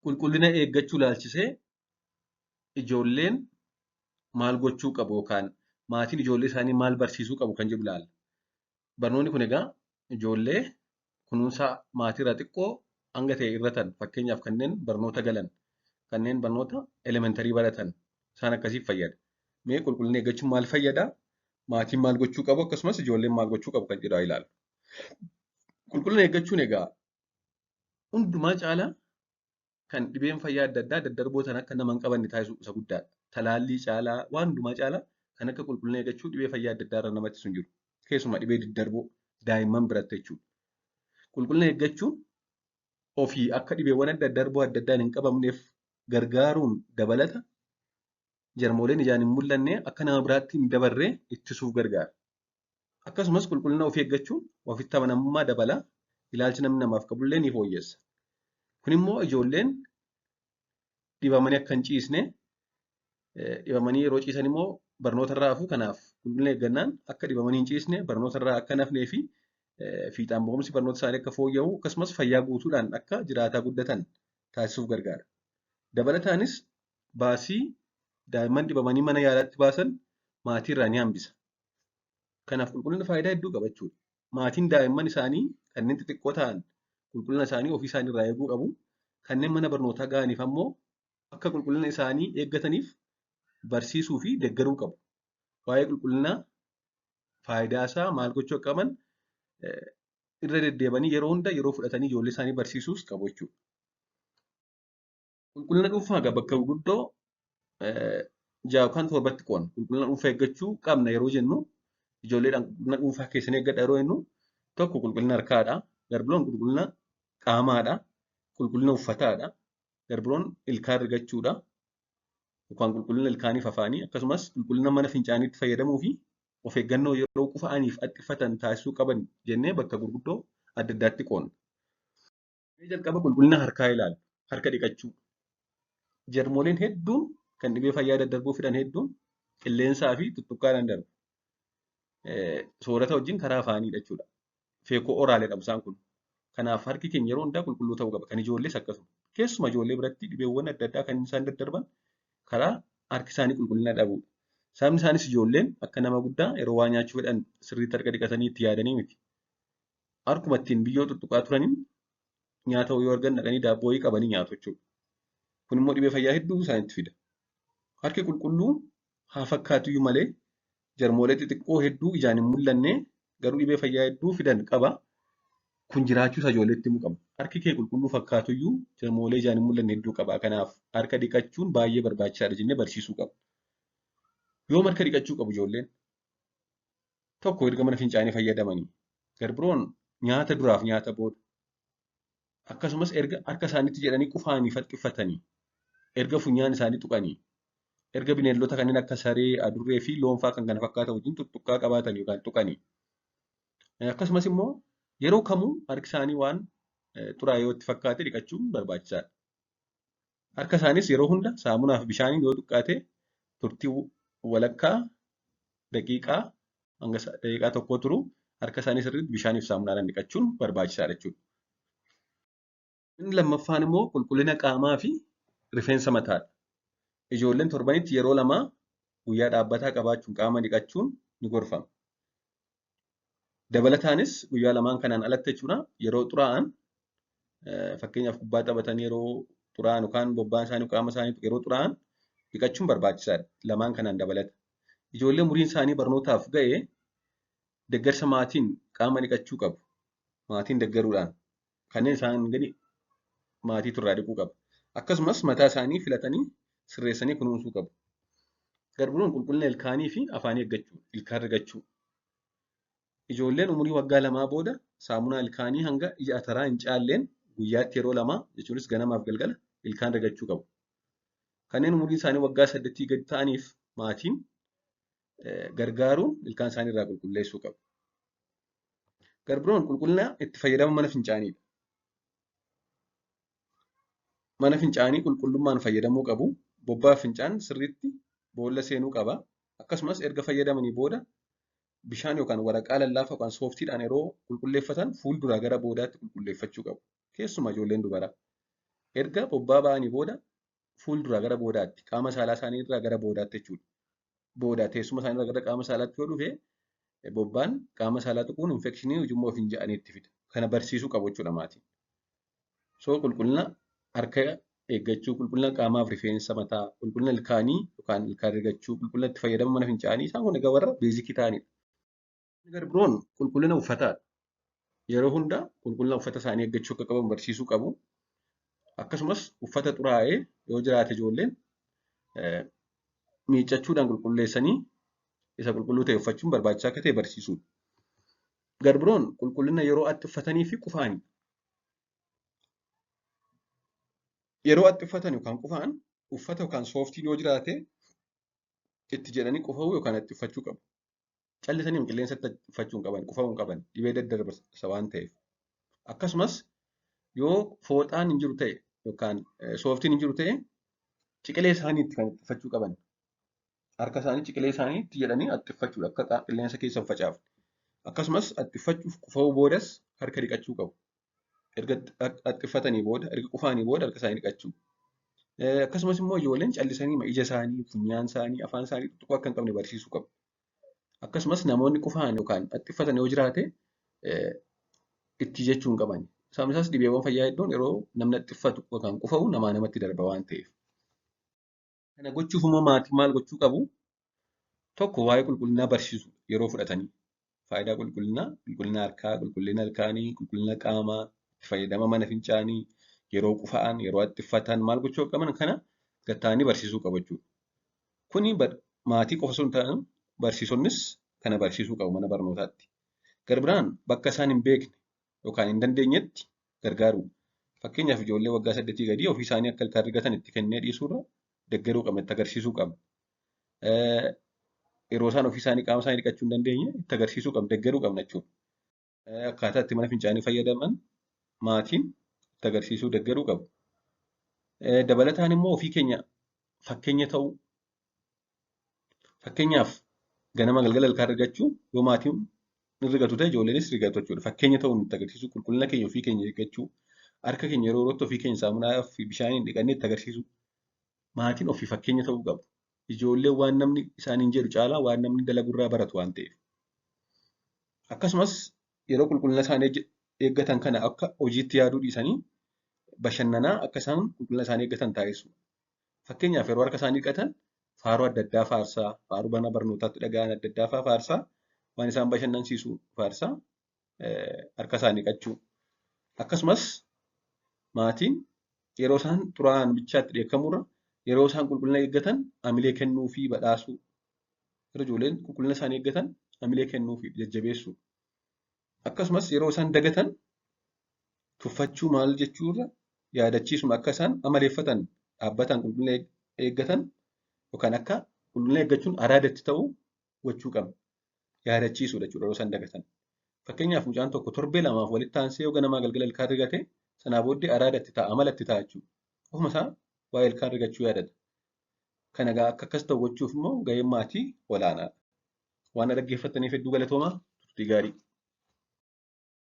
qulqullina eeggachuu ilaalchisee ijoolleen maal gochuu qabu yookaan maatiin ijoollee isaanii maal barsiisuu qabu kan jedhu ilaalla. Barnoonni kun egaa ijoollee kunuunsa maatiirraa xiqqoo hanga ta'e irratan fakkeenyaaf kanneen barnoota galan kanneen barnoota elementarii baratan isaan akkasiif fayyada. Mee qulqullina eeggachuun maal fayyadaa? Maatiin maal gochuu qabu? Akkasumas ijoolleen maal gochuu qabu kan jedhu haa ilaallu. Qulqullina eeggachuun egaa hundumaa caalaa kan dhibeen fayyaa adda addaa daddarboo sana akka nama hin qabanne taasisuu isa guddaadha. Talaallii caalaa waan hundumaa caalaa kan akka qulqullina eeggachuu dhibee fayyaa adda addaa irra namatti sun jiru. Keessumaa dhibee daddarboo daa'imman biratti jechuudha. Qulqullina eeggachuun ofii akka dhibeewwan adda daddarboo adda addaan hin qabamneef gargaaruun dabalata. Jarmooleen ijaan hin mul'anne akka nama biraatti hin dabarree ittisuuf gargaara. Akkasumas qulqullina ofii eeggachuun ofitti amanamummaa dabala. Ilaalchi namni namaaf qabullee ni fooyyessa. Kun immoo ijoolleen dhibamanii akka hin ciisne, dhibamanii yeroo ciisan immoo barnoota irraa hafu. Kanaaf qulqullina eeggannaan akka dhibamanii hin ciisne, barnoota irraa akka hin hafnee fi fiixaan ba'umsi barnoota isaanii akka fooyya'u akkasumas fayyaa guutuudhaan akka jiraataa guddatan taasisuuf gargaara. Dabalataanis baasii daa'imman dhibamanii mana yaalaatti baasan maatii irraa ni hambisa. Kanaaf qulqullina faayidaa hedduu qaba jechuudha. Maatiin daa'imman isaanii kanneen xixiqqoo ta'an qulqullina isaanii ofii isaanii irraa eeguu qabu. Kanneen mana barnootaa ga'aniif ammoo akka qulqullina isaanii eeggataniif barsiisuu fi deeggaruu qabu. Waa'ee qulqullinaa faayidaa isaa maal gochuu akka qaban irra deddeebanii yeroo hunda yeroo fudhatanii ijoollee isaanii barsiisuus qabu jechuudha. Qulqullina dhuunfaa egaa bakka gurguddoo 6 yookaan 7tti qoodna. Qulqullina dhuunfaa eeggachuu qabna yeroo jennu ijoolleedhaan qulqullina dhuunfaa keessanii eeggadha yeroo jennu tokko qulqullina harkaadha. Garbiroon qulqullina qaamaadha. Qulqullina uffataadha. Garbiroon ilkaan rigachuudha. Yookaan qulqullina ilkaaniif afaanii akkasumas qulqullina mana fincaaniitti fayyadamuu fi of eeggannoo yeroo qufa'aniif haxxiffatan taasisuu qaban jennee bakka gurguddoo adda addaatti qoodna. Jalqaba qulqullina harkaa ilaalla. Harka dhiqachuu. Jarmooleen hedduun kan dhibee fayyaa daddarboo fidan hedduun qilleensaa fi tuttuqqaadhaan darbu. Soorata wajjin karaa afaaniidha jechuudha. Feekoo oraalee qabu isaan kun. Kanaaf harki keenya yeroo hundaa qulqulluu ta'uu qaba. Kan ijoollees akkasuma. Keessumaa ijoollee biratti dhibeewwan adda addaa kan isaan daddarban karaa harki isaanii qulqullina dhabuudha. Sababni isaanis ijoolleen akka nama guddaa yeroo waa nyaachuu fedhan sirriitti harka dhiqatanii itti yaadanii miti. Harkuma ittiin biyyoo tuttuqaa turaniin nyaata yoo argan dhaqanii daabboo qabanii nyaatu jechuudha. Kun immoo dhibee fayyaa hedduu isaanitti fida. Harki qulqulluu haa fakkaatuyyuu malee jarmoolee xixiqqoo hedduu ijaan hin mul'anne garuu dhibee fayyaa hedduu fidan qaba. Kun jiraachuu isaa ijoolleetti himuu qaba. Harki kee qulqulluu fakkaatuyyuu jarmoolee ijaan hin mul'anne hedduu qaba. Kanaaf harka dhiqachuun baay'ee barbaachisaadha jennee barsiisuu qaba. Yoom harka dhiqachuu qabu ijoolleen? Tokko erga mana fincaanii fayyadamanii. Garbiroon nyaata duraaf nyaata booda. Akkasumas erga harka isaaniitti jedhanii qufaanii haxxiffatanii. Erga funyaan isaanii tuqanii. Erga bineeldota kanneen akka saree, adurree fi loon fa'aa kan kana fakkaatan wajjin tuttuqqaa qabaatan yookaan tuqanii. Akkasumas immoo yeroo kamuu harki isaanii waan xuraa'ee yoo itti fakkaate dhiqachuun barbaachisaadha. Harka isaanis yeroo hunda saamunaa fi bishaaniin yoo tuqqaate turtii walakkaa daqiiqaa hanga daqiiqaa tokkoo turu harka isaanii sirriitti bishaanii fi saamunaadhaan dhiqachuun barbaachisaadha jechuudha. Inni lammaffaan immoo qulqullina qaamaa fi rifeensa mataadha. Ijoolleen torbanitti yeroo 2 guyyaa dhaabbataa qabaachuun qaama dhiqachuun ni gorfama. Dabalataanis guyyaa 2 kanaan alatti jechuudha yeroo xuraa'an fakkeenyaaf kubbaa taphatanii yeroo xuraa'an yookaan bobbaan isaanii qaama isaanii yeroo xuraa'an dhiqachuun barbaachisaadha. 2 kanaan dabalata. Ijoollee umuriin isaanii barnootaaf ga'e deeggarsa maatiin qaama dhiqachuu qabu. Maatiin deeggaruudhaan kanneen isaan gadi maatii turraa dhiquu qaba. Akkasumas mataa isaanii filatanii sirreessanii kunuunsuu qabu. Garbiroon qulqullina ilkaanii fi afaanii eeggachuu, ilkaan rigachuu. Ijoolleen umurii waggaa 2 booda saamunaa ilkaanii hanga ija ataraa hin caalleen guyyaatti yeroo 2 jechuunis ganamaaf galgala ilkaan rigachuu qabu. Kanneen umuriin isaanii waggaa 8 gadi ta'aniif maatiin gargaaruun ilkaan isaanii irraa qulqulleessuu qabu. Garbiroon qulqullina itti fayyadama mana fincaaniidha. Mana fincaanii qulqullummaan fayyadamuu qabu. Bobbaa fincaan sirriitti boolla seenuu qaba. Akkasumas erga fayyadamanii booda bishaan yookaan waraqaa lallaafaa yookaan sooftiidhaan yeroo qulqulleeffatan fuulduraa gara boodaatti qulqulleeffachuu qabu. Keessumaa ijoolleen dubaraa. Erga bobbaa ba'anii booda fuulduraa gara boodaatti qaama saalaa isaanii irraa gara boodaatti jechuudha. Boodaa teessuma isaanii irraa gara qaama saalaatti yoo dhufe bobbaan qaama saalaa tuquun infekshinii ujummoo ofiin jedhanii itti fida. Kana barsiisuu qabu jechuudha maatiin. So qulqullina harka eeggachuu, qulqullina qaamaaf rifeensa mataa, qulqullina ilkaanii yookaan ilkaan rigachuu, qulqullina itti fayyadama mana fincaanii isaan kun egaa warra beezikii ta'anidha. Inni biroon qulqullina uffataadha. Yeroo hunda qulqullina uffata isaanii eeggachuu akka qaban barsiisuu qabu. Akkasumas uffata xuraa'ee yoo jiraate ijoolleen miiccachuudhaan qulqulleessanii isa qulqulluu ta'e uffachuun barbaachisaa akka ta'e barsiisuudha. Garbiroon qulqullina yeroo atti uffatanii fi qufaanidha. Yeroo atti uffatan yookaan qufaan uffata yookaan sooftiin yoo jiraate itti jedhanii qufa'uu yookaan itti uffachuu qabu. Callisanii qilleensatti uffachuu hin qaban, qufa'uu hin qaban, dhibee daddarbarsa waan ta'eef. Akkasumas yoo fooxaan hin jiru ta'e yookaan sooftiin hin jiru ta'e ciqilee isaaniitti kan itti uffachuu qaban. Harka isaanii ciqilee isaaniitti jedhanii itti uffachuudha akka qilleensa keessa hin facaafne. Akkasumas itti uffachuuf qufa'uu boodas harka dhiqachuu qabu. Erga itti uffatanii booda, erga qufaanii booda harka isaanii dhiqachuu. Akkasumas immoo ijoolleen callisanii ija isaanii, funyaan isaanii, afaan isaanii tuttuquu akka hin qabne barsiisuu qabu. Akkasumas namoonni qufaan yookaan itti uffatan yoo jiraate itti jechuu hin qaban. Sababni isaas dhibeewwan fayyaa hedduun yeroo namni itti uffatu yookaan qufa'u namaa namatti darba waan ta'eef. Kana gochuuf immoo maatiin maal gochuu qabu? Tokko waa'ee qulqullinaa barsiisu yeroo fudhatanii. Faayidaa qulqullinaa, qulqullina harkaa, qulqullina ilkaanii, qulqullina qaamaa, itti fayyadama mana fincaanii, yeroo qufa'an, yeroo itti uffatan maal gochuu qaban kana gatta'anii barsiisuu qabu jechuudha. Kuni maatii qofa osoo hin taane barsiisonnis kana barsiisuu qabu mana barnootaatti. Garbiraan bakka isaan hin beekne yookaan hin dandeenyetti gargaaru. Fakkeenyaaf ijoollee waggaa 8 gadii ofii isaanii akka ilkaan rigatan itti kennee dhiisuurra deeggaruu qabna, itti agarsiisuu qabna. Yeroo isaan ofii isaanii qaama isaanii dhiqachuu hin dandeenye itti agarsiisuu qabna, deeggaruu qabna jechuudha. Akkaataa itti mana fincaanii fayyadaman maatiin itti agarsiisuu deeggaruu qabu. Dabalataan immoo ofii keenya fakkeenya ta'uu. Fakkeenyaaf ganama galgala ilkaan rigachuu yoo maatiin ni rigatu ta'e ijoolleenis rigatu jechuudha. Fakkeenya ta'uu nutti agarsiisu qulqullina keenya ofii keenya eeggachuu. Harka keenya yeroo yerootti ofii keenya saamunaa fi bishaaniin dhiqannee itti agarsiisu. Maatiin ofii fakkeenya ta'uu qabu. Ijoolleen waan namni isaaniin jedhu caalaa waan namni dalagurraa baratu waan ta'eef. Akkasumas yeroo qulqullina isaanii eeggatan kana akka hojiitti yaaduu dhiisanii bashannanaa akka isaan qulqullina isaanii eeggatan taasisu. Fakkeenyaaf yeroo harka isaanii dhiqatan faaruu adda addaa faarsaa, faaruu mana barnootaatti dhaga'an adda addaa faarsaa waan isaan bashannansiisu faarsaa harka isaanii dhiqachuu. Akkasumas maatiin yeroo isaan xuraa'an bichaatti dheekkamurra yeroo isaan qulqullina eeggatan hamilee kennuu fi badhaasuu. Yeroo ijoolleen qulqullina isaanii eeggatan hamilee kennuu fi jajjabeessuu. Akkasumas yeroo isaan dagatan tuffachuu maal jechuurra yaadachiisuma akka isaan amaleeffatan dhaabbatan qulqullina eeggatan yookaan akka qulqullina eeggachuun araadatti ta'uu gochuu qabna. Yaadachiisuudha jechuudha yeroo isaan dagatan. Fakkeenyaaf mucaan tokko torbee lamaaf walitti aansee yoo ganamaa galgala ilkaan rigate sanaa booddee araadatti ta'a amalatti ta'a jechuudha. Ofuma isaa waa'ee ilkaan rigachuu yaadata. Kana akka akkas ta'u gochuuf immoo gaheen maatii olaanaadha. Waan dhaggeeffattaniif hedduu galatoomaa turtii gaarii.